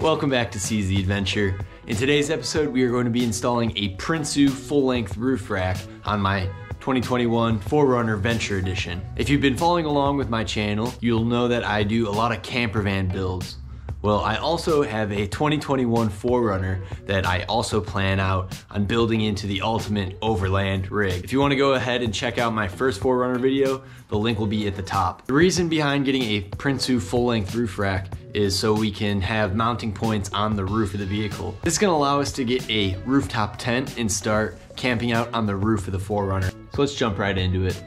Welcome back to Seize the Adventure. In today's episode, we are going to be installing a Prinsu full-length roof rack on my 2021 4Runner Venture Edition. If you've been following along with my channel, you'll know that I do a lot of camper van builds. Well, I also have a 2021 4Runner that I also plan out on building into the ultimate overland rig. If you want to go ahead and check out my first 4Runner video, the link will be at the top. The reason behind getting a Prinsu full-length roof rack is so we can have mounting points on the roof of the vehicle. This is going to allow us to get a rooftop tent and start camping out on the roof of the 4Runner. So let's jump right into it.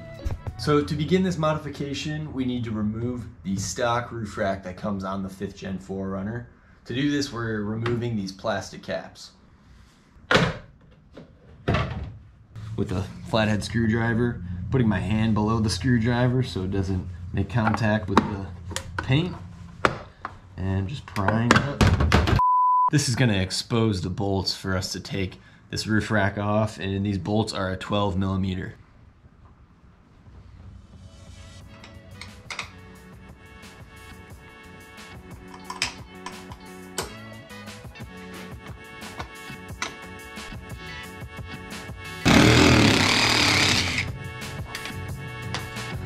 So to begin this modification, we need to remove the stock roof rack that comes on the 5th Gen 4Runner. To do this, we're removing these plastic caps. With a flathead screwdriver, putting my hand below the screwdriver so it doesn't make contact with the paint, and just prying it up. This is going to expose the bolts for us to take this roof rack off, and these bolts are a 12mm.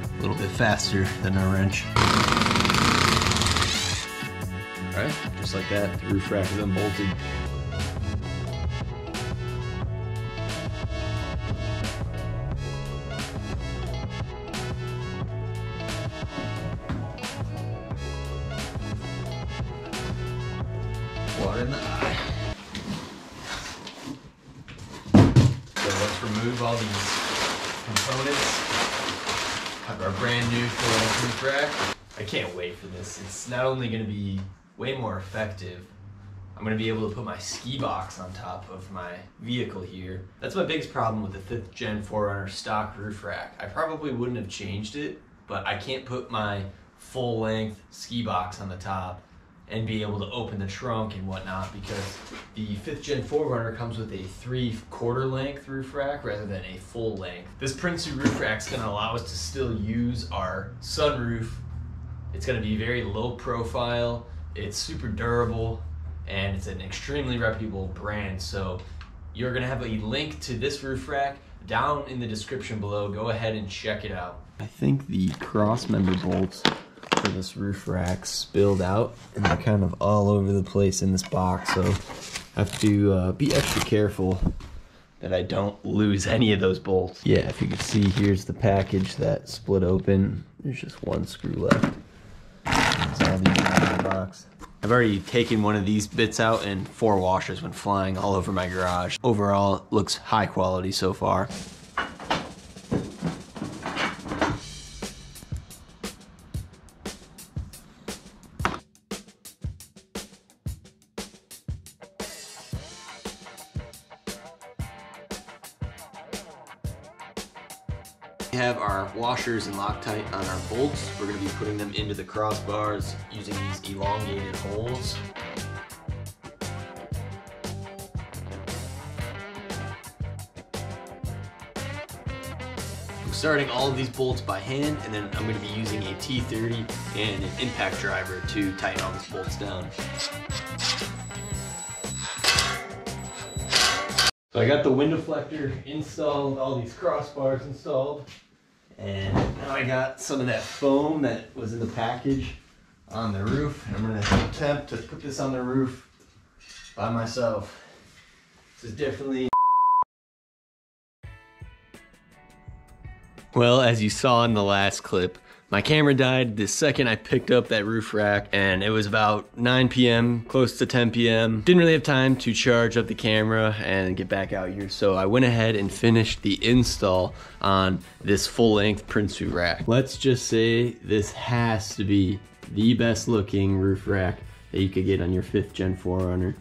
A little bit faster than a wrench. Alright, just like that, the roof rack is unbolted. Water in the eye. So let's remove all these components of our brand new full-length roof rack. I can't wait for this. It's not only going to be way more effective, I'm going to be able to put my ski box on top of my vehicle here. That's my biggest problem with the 5th Gen 4Runner stock roof rack. I probably wouldn't have changed it, but I can't put my full-length ski box on the top and be able to open the trunk and whatnot, because the 5th Gen 4Runner comes with a 3/4 length roof rack rather than a full length. This Prinsu roof rack is going to allow us to still use our sunroof. It's going to be very low profile, it's super durable, and it's an extremely reputable brand. So you're going to have a link to this roof rack down in the description below. Go ahead and check it out. I think the cross member bolts for this roof rack spilled out, and they're kind of all over the place in this box, so I have to be extra careful that I don't lose any of those bolts. Yeah, if you can see, here's the package that split open. There's just one screw left. That's all these in the box. I've already taken one of these bits out, and 4 washers went flying all over my garage. Overall, it looks high quality so far. We have our washers and Loctite on our bolts. We're going to be putting them into the crossbars using these elongated holes. I'm starting all of these bolts by hand, and then I'm going to be using a T30 and an impact driver to tighten all these bolts down. So I got the window deflector installed, all these crossbars installed, and now I got some of that foam that was in the package on the roof. And I'm going to attempt to put this on the roof by myself. This is definitely... Well, as you saw in the last clip, my camera died the second I picked up that roof rack, and it was about 9 p.m., close to 10 p.m. Didn't really have time to charge up the camera and get back out here, so I went ahead and finished the install on this full-length Prinsu rack. Let's just say this has to be the best looking roof rack that you could get on your 5th Gen 4Runner.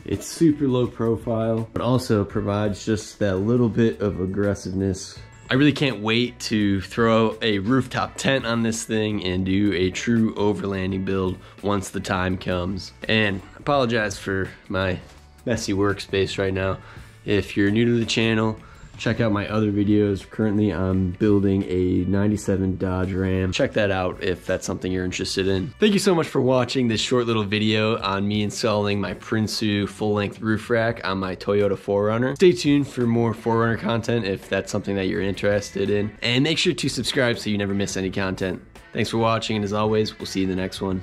It's super low profile, but also provides just that little bit of aggressiveness. I really can't wait to throw a rooftop tent on this thing and do a true overlanding build once the time comes. And I apologize for my messy workspace right now. If you're new to the channel, Check out my other videos. Currently I'm building a 97 Dodge Ram. Check that out if that's something you're interested in. Thank you so much for watching this short little video on me installing my Prinsu full-length roof rack on my Toyota 4Runner. Stay tuned for more 4Runner content if that's something that you're interested in. And make sure to subscribe so you never miss any content. Thanks for watching, and as always, we'll see you in the next one.